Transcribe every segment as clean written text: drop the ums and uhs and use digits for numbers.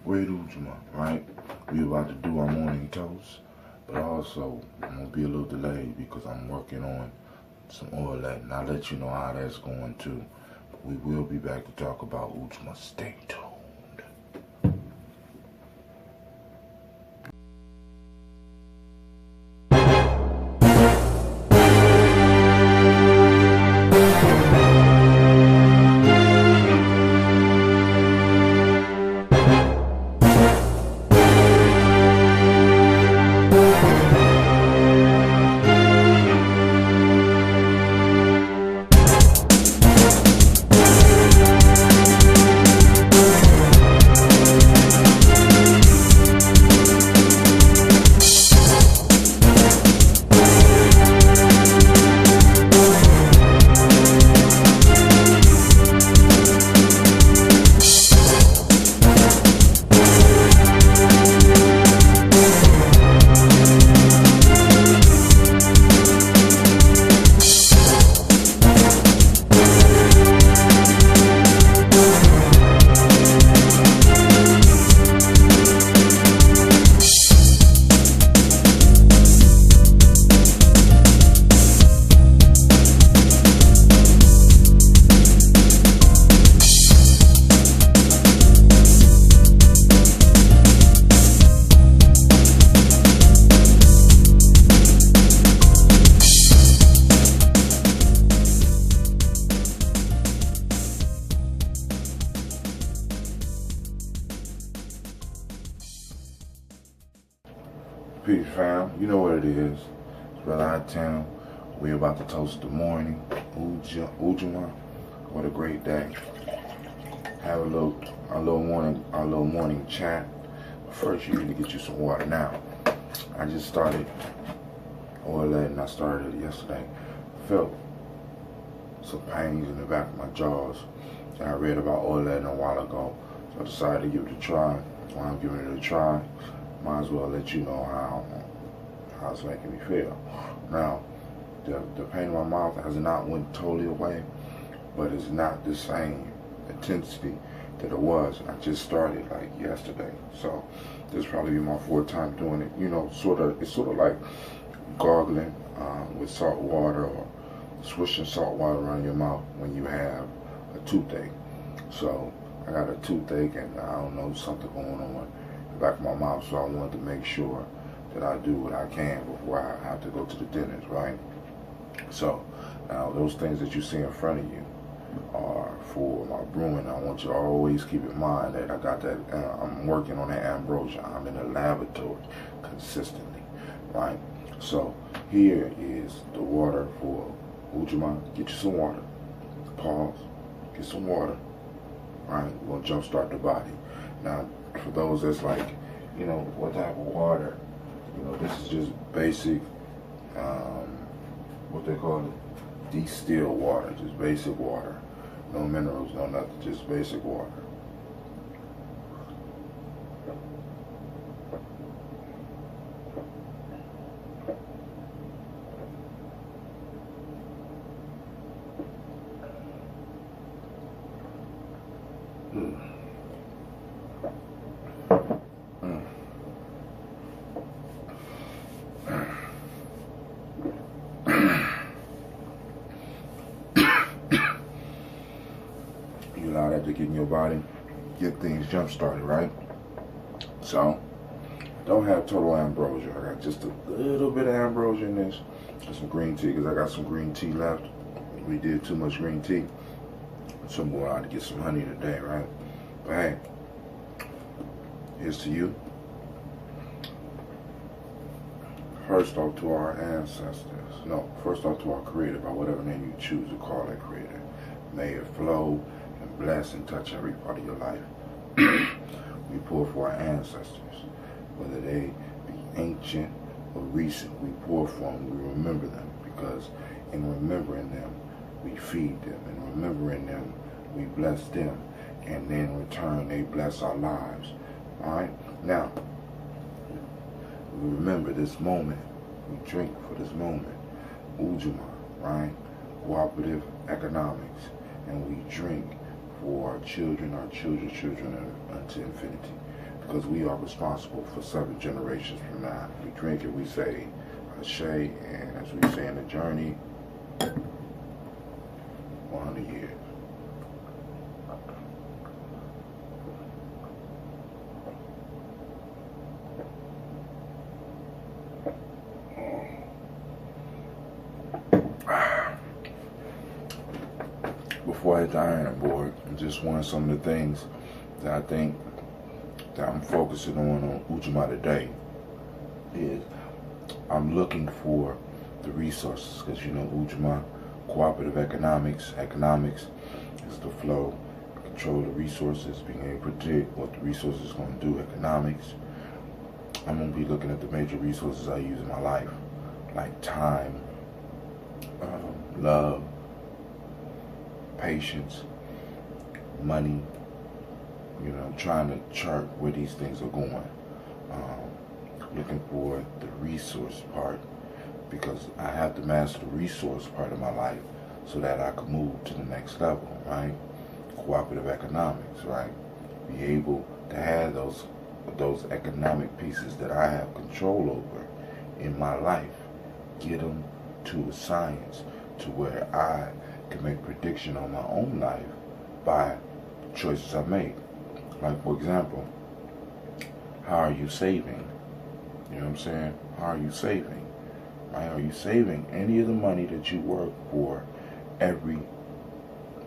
Great Ujaama, right? We about to do our morning toast, but also I'm gonna be a little delayed because I'm working on some oil that, and I'll let you know how that's going too. But we will be back to talk about Ujaama. Stay tuned. Peace, fam. You know what it is. It's Brother Out of Town. We about to toast the morning. Ujaama. What a great day. Have a little morning chat. First, you need to get you some water. Now, I just started oil and I started it yesterday. Felt some pains in the back of my jaws. And I read about oil a while ago, so I decided to give it a try. While I'm giving it a try, might as well let you know how it's making me feel. Now, the pain in my mouth has not went totally away, but it's not the same intensity that it was. I just started like yesterday, so this will probably be my fourth time doing it. You know, it's sort of like gargling with salt water or swishing salt water around your mouth when you have a toothache. So I got a toothache and I don't know, something going on in the back of my mouth, so I wanted to make sure that I do what I can before I have to go to the dentist, right? So now those things that you see in front of you are for my brewing. I want you to always keep in mind that I got that, I'm working on that ambrosia. I'm in the laboratory consistently, right? So here is the water for Ujaama. Get you some water. Pause. Get some water. Right? We're gonna jumpstart the body. Now, for those that's like, you know, what type of water? You know, this is just basic, what they call it, distilled water, just basic water. No minerals, no nothing, just basic water. You allow that to get in your body, get things jump started, right? So, don't have total ambrosia. I got just a little bit of ambrosia in this. Got some green tea, because I got some green tea left. We did too much green tea. So I'm going out to get some honey today, right? But hey, here's to you. First off to our ancestors. No, first off to our Creator, by whatever name you choose to call that Creator. May it flow and bless and touch every part of your life. We pour for our ancestors, whether they be ancient or recent. We pour for them, we remember them, because in remembering them, we feed them. In remembering them, we bless them. And then in return, they bless our lives. All right? Now, we remember this moment. We drink for this moment. Ujaama, right? Cooperative economics. And we drink for our children, children unto infinity. because we are responsible for 7 generations from now. We drink it, we say Ashe, and as we say in the journey, 100 years. Before I hit the iron board, I just want some of the things that I think that I'm focusing on Ujaama today is I'm looking for the resources, because you know Ujaama, cooperative economics is the flow, control the resources, being able to predict what the resources are going to do, economics. I'm going to be looking at the major resources I use in my life, like time, love, patience, money, you know, trying to chart where these things are going. Looking for the resource part, because I have to master the resource part of my life so that I can move to the next level, right? Cooperative economics, right? Be able to have those economic pieces that I have control over in my life, get them to a science to where I can make prediction on my own life by choices I make. Like, for example, how are you saving? You know what I'm saying? How are you saving? Right? Are you saving any of the money that you work for every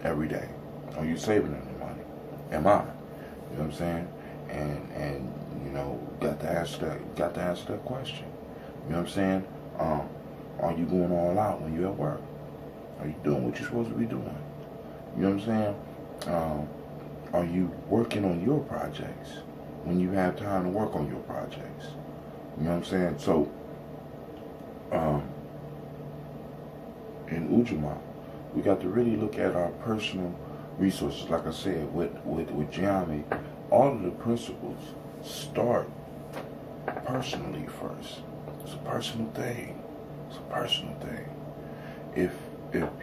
day? Are you saving any money? Am I? You know what I'm saying? And you know, got to answer that question. You know what I'm saying? Are you going all out when you're at work? Are you doing what you're supposed to be doing? You know what I'm saying? Are you working on your projects when you have time to work on your projects? You know what I'm saying? So, in Ujaama, we got to really look at our personal resources. Like I said, with Ujaama, all of the principles start personally first. It's a personal thing. It's a personal thing. If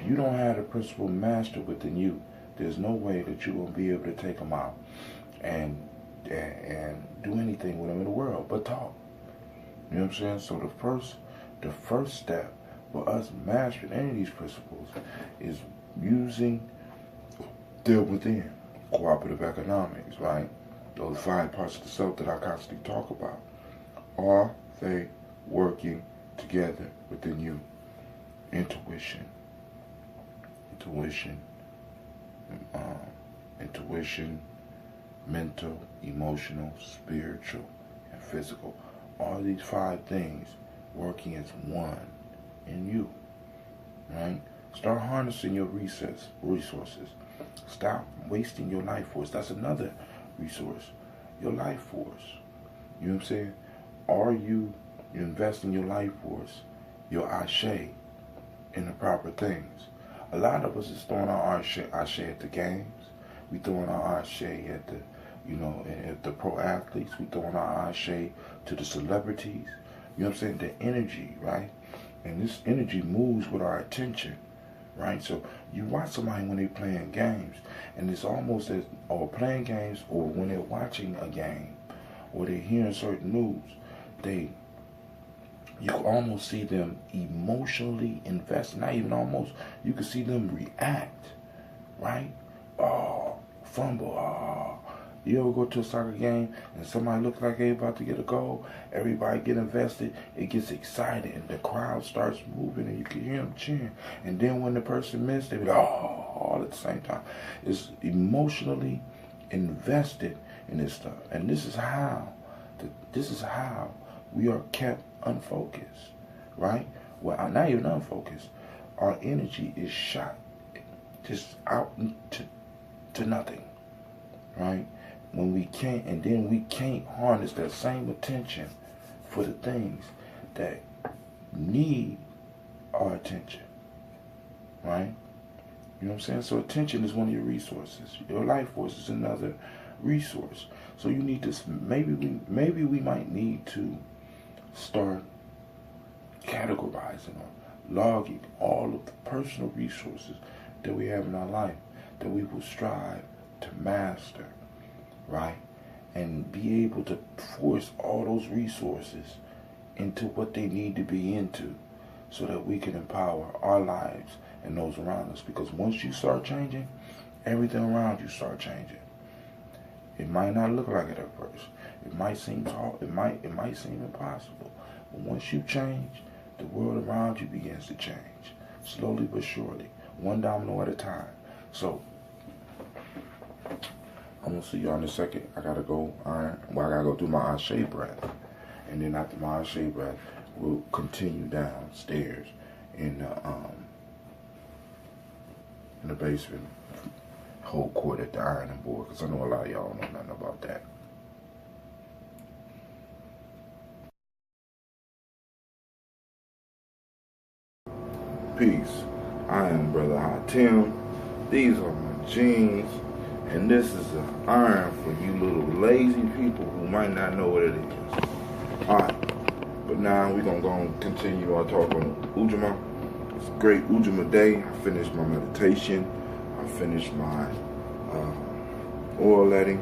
you don't have the principle mastered within you, there's no way that you're going to be able to take them out and do anything with them in the world but talk. You know what I'm saying? So the first step for us mastering any of these principles is using them within cooperative economics, right? Those 5 parts of the self that I constantly talk about. Are they working together within you? Intuition, mental, emotional, spiritual, and physical. All these 5 things working as one in you, right? Start harnessing your resources. Stop wasting your life force. That's another resource. Your life force. You know what I'm saying? Are you investing your life force, your ashe, in the proper things? A lot of us is throwing our ashe at the games. We throwing our ashe at the, you know, at the pro athletes. We throwing our ashe to the celebrities. You know what I'm saying? The energy, right? And this energy moves with our attention, right? So you watch somebody when they're playing games, and it's almost as, or playing games, or when they're watching a game, or they're hearing certain news, you can almost see them emotionally invested. Not even almost. You can see them react, right? Oh, fumble. Oh. You ever go to a soccer game and somebody looks like they're about to get a goal? Everybody get invested. It gets excited and the crowd starts moving and you can hear them cheering. And then when the person missed, they be like, oh, all at the same time. It's emotionally invested in this stuff. And this is how we are kept unfocused, right? Well, not even unfocused. Our energy is shot just out to nothing, right? When we can't, and then we can't harness that same attention for the things that need our attention, right? You know what I'm saying? So attention is one of your resources. Your life force is another resource. So you need to, maybe we might need to start categorizing or logging all of the personal resources that we have in our life that we will strive to master, right? and be able to force all those resources into what they need to be into so that we can empower our lives and those around us. Because once you start changing, everything around you start changing. It might not look like it at first. It might seem hard. It might seem impossible. But once you change, the world around you begins to change. Slowly but surely. One domino at a time. So, I'm going to see y'all in a second. I got to go iron. Well, I got to go do my Ashe breath. And then after my Ashe breath, we'll continue downstairs in the basement. Whole court at the ironing board. Because I know a lot of y'all don't know nothing about that. Peace. I am Brother Hot Tim. These are my jeans. And this is an iron for you little lazy people who might not know what it is. Alright. But now we're going to go and continue our talk on Ujaama. It's a great Ujaama day. I finished my meditation. I finished my oil letting.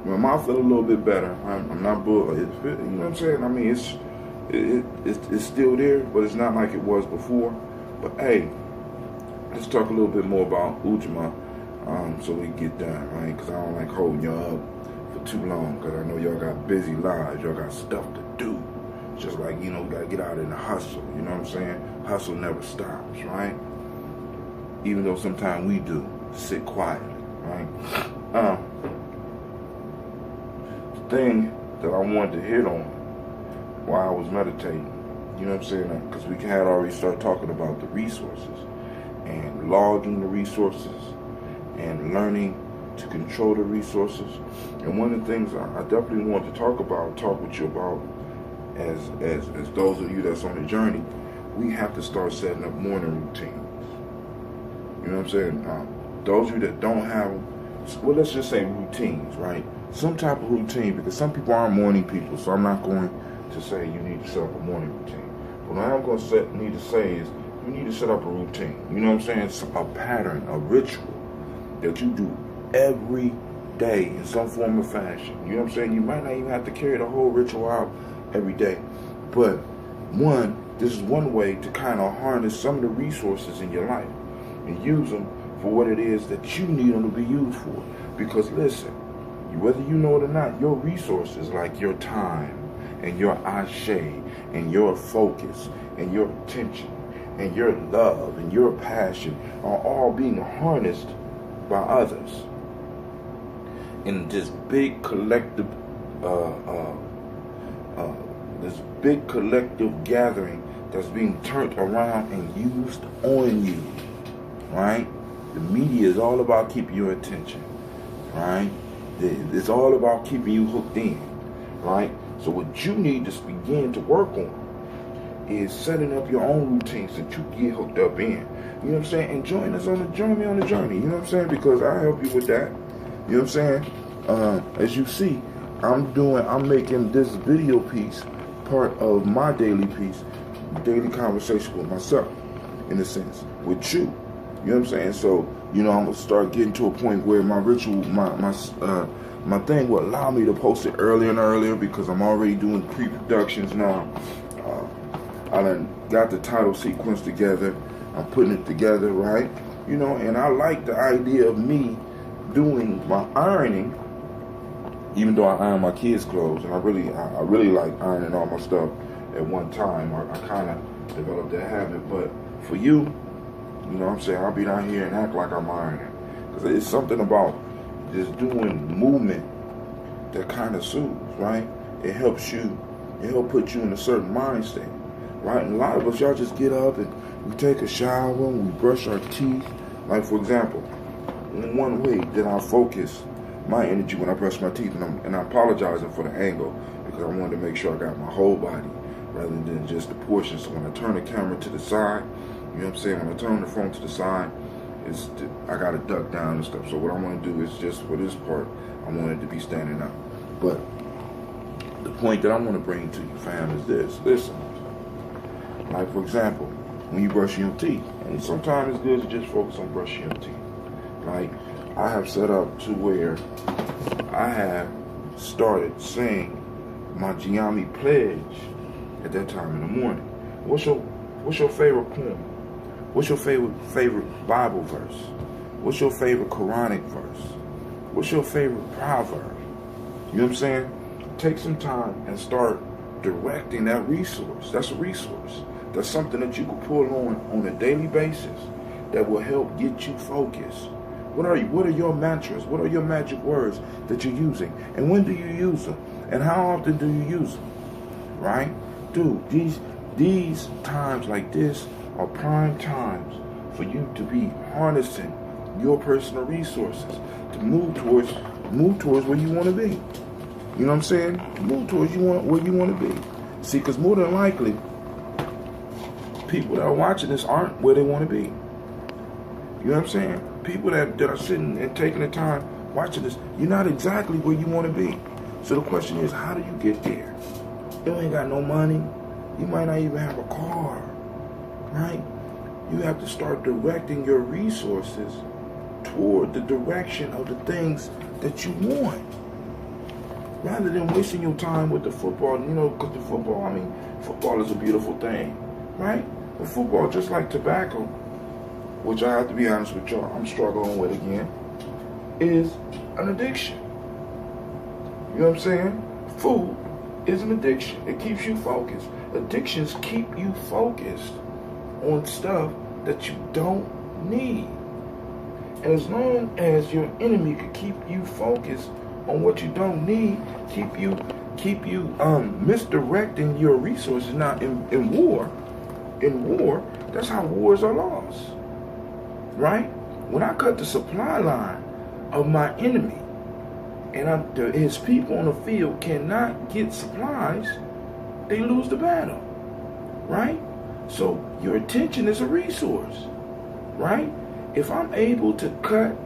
My mouth feel a little bit better. I'm not bull. You know what I'm saying? I mean, it's still there, but it's not like it was before. But hey, let's talk a little bit more about Ujaama so we get done, right? Because I don't like holding y'all up for too long, because I know y'all got busy lives. Y'all got stuff to do. Just like, we got to get out in the hustle. You know what I'm saying? Hustle never stops, right? Even though sometimes we do. Sit quietly, right? The thing that I wanted to hit on while I was meditating, you know what I'm saying? Because we had already started talking about the resources and logging the resources and learning to control the resources. And one of the things I definitely want to talk with you about, as those of you that's on the journey, we have to start setting up morning routines. You know what I'm saying? Those of you that don't have, well, let's just say routines, right? Some type of routine, because some people aren't morning people, so I'm not going to say you need to set up a morning routine. But what I'm going to need to say is you need to set up a routine. You know what I'm saying? It's a pattern, a ritual that you do every day in some form or fashion. You know what I'm saying? You might not even have to carry the whole ritual out every day. But this is one way to kind of harness some of the resources in your life and use them for what it is that you need them to be used for. Because listen, whether you know it or not, your resources, like your time and your Ashe and your focus and your attention and your love and your passion, are all being harnessed by others in this big collective gathering that's being turned around and used on you, right? The media is all about keeping your attention, right? It's all about keeping you hooked in, right? So what you need to begin to work on is setting up your own routines that you get hooked up in. You know what I'm saying? And join us on the journey, you know what I'm saying? Because I help you with that. You know what I'm saying? As you see, I'm making this video piece part of my daily piece, daily conversation with myself, in a sense, with you. You know what I'm saying? So, I'm gonna start getting to a point where my ritual, my thing will allow me to post it earlier and earlier, because I'm already doing pre-productions now. I done got the title sequence together. I'm putting it together, right? And I like the idea of me doing my ironing, even though I iron my kids' clothes, and I really like ironing all my stuff at one time. I kind of developed that habit. But for you, you know what I'm saying, I'll be down here and act like I'm ironing. Because it's something about just doing movement that kind of soothes, right? It helps put you in a certain mind state, right? And a lot of us, y'all just get up and we take a shower, we brush our teeth. Like, for example, one way that I focus my energy when I brush my teeth, and I'm apologizing for the angle, because I wanted to make sure I got my whole body rather than just the portion. So when I turn the camera to the side, you know what I'm saying, when I turn the phone to the side, I got to duck down and stuff. So what I want to do is, just for this part, I want it to be standing up. But the point that I want to bring to you, fam, is this. Listen, like, for example, when you brush your teeth, and sometimes it's good to just focus on brushing your teeth. Like, I have set up to where I have started saying my Ujaama pledge at that time in the morning. What's your favorite poem? What's your favorite Bible verse? What's your favorite Quranic verse? What's your favorite proverb? You know what I'm saying? Take some time and start directing that resource. That's a resource. That's something that you can pull on a daily basis that will help get you focused. What are your mantras? What are your magic words that you're using? And when do you use them? And how often do you use them? Right? Dude, these times like this are prime times for you to be harnessing your personal resources to move towards where you want to be. You know what I'm saying? Move towards where you want to be. See, because more than likely, people that are watching this aren't where they want to be. You know what I'm saying? People that are sitting and taking the time watching this, you're not exactly where you want to be. So the question is, how do you get there? You ain't got no money. You might not even have a car, right? You have to start directing your resources toward the direction of the things that you want. Rather than wasting your time with the football, because the football is a beautiful thing, right? But football, just like tobacco, which I have to be honest with y'all, I'm struggling with again, is an addiction. You know what I'm saying? Food is an addiction. It keeps you focused. Addictions keep you focused on stuff that you don't need. And as long as your enemy can keep you focused on what you don't need, keep you misdirecting your resources. Now in war, that's how wars are lost. Right? When I cut the supply line of my enemy and his people on the field cannot get supplies, they lose the battle. Right? So your attention is a resource. Right? If I'm able to cut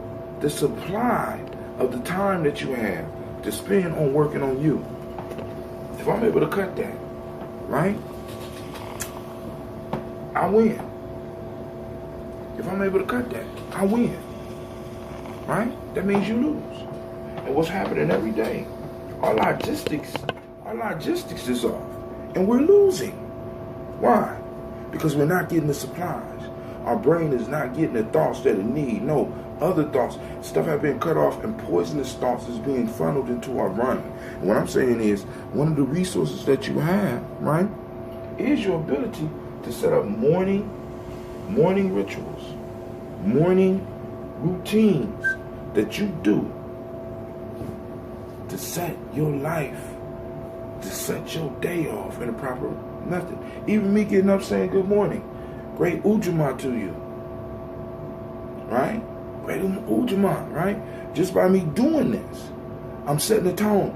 the supply of the time that you have to spend on working on you, if I'm able to cut that, right, I win. If I'm able to cut that, I win. Right? That means you lose. And what's happening every day? Our logistics is off. And we're losing. Why? Because we're not getting the supplies. Our brain is not getting the thoughts that it needs. No, other thoughts. Stuff have been cut off and poisonous thoughts is being funneled into our brain. And what I'm saying is, one of the resources that you have, right, is your ability to set up morning rituals, morning routines that you do to set your life, to set your day off in a proper method. Even me getting up saying good morning. Great Ujaama to you. Right? Great Ujaama, right? Just by me doing this, I'm setting the tone.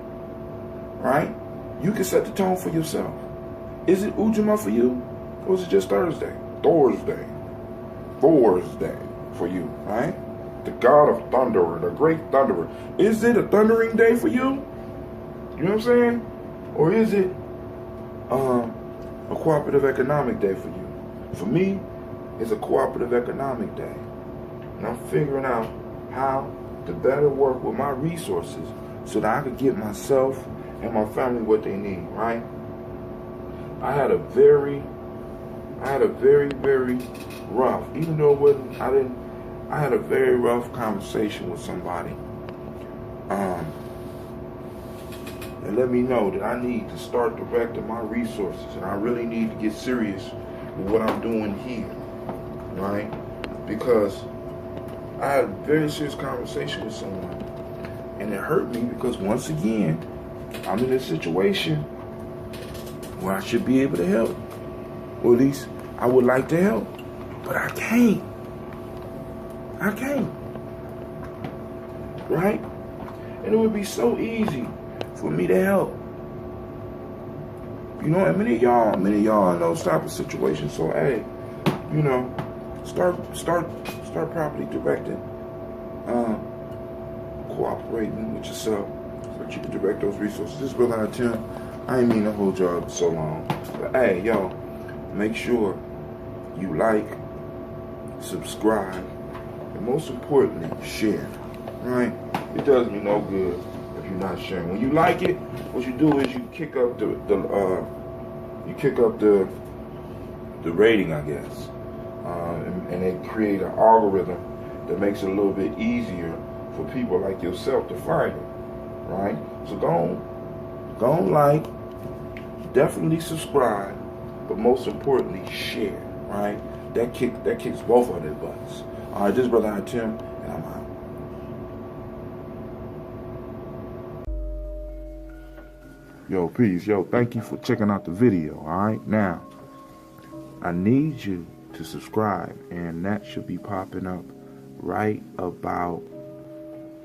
Right? You can set the tone for yourself. Is it Ujaama for you? Or is it just Thursday? Thursday for you, right? The God of Thunder, the great Thunderer. Is it a thundering day for you? You know what I'm saying? Or is it a cooperative economic day for you? For me, it's a cooperative economic day. And I'm figuring out how to better work with my resources so that I could get myself and my family what they need, right? I had a very, very rough, even though it wasn't, I had a very rough conversation with somebody. And let me know that I need to start directing my resources and I really need to get serious with what I'm doing here, right? Because I had a very serious conversation with someone and it hurt me because once again, I'm in a situation where I should be able to help. Or at least I would like to help, but I can't. Right? And it would be so easy for me to help. You know, and many of y'all in those type of situations. So hey, you know, start properly directing, cooperating with yourself so that you can direct those resources. This is Brother Tim. I ain't mean to hold y'all up so long. But hey, y'all, make sure you like, subscribe, and most importantly, share. Right? It does me no good if you're not sharing. When you like it, what you do is you kick up the rating, I guess, and they create an algorithm that makes it a little bit easier for people like yourself to find it, right? So go on, like, definitely subscribe, but most importantly, share, right? That kicks both of their butts. All right, this is Brother andth, and I'm out. Yo, peace. Yo, thank you for checking out the video, all right? Now, I need you to subscribe, and that should be popping up right about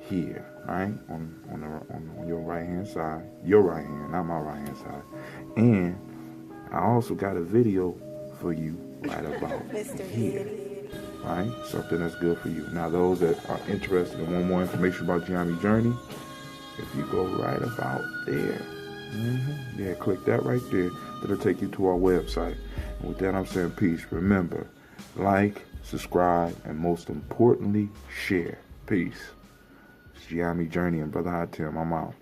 here, right? On your right-hand side. Your right hand, not my right-hand side. And I also got a video for you right about here, right? Something that's good for you. Now, those that are interested in want more information about Ujaama Journey, if you go right about there, yeah, click that right there. That'll take you to our website. And with that, I'm saying peace. Remember, like, subscribe, and most importantly, share. Peace. It's Ujaama Journey and Brother andth. I'm out.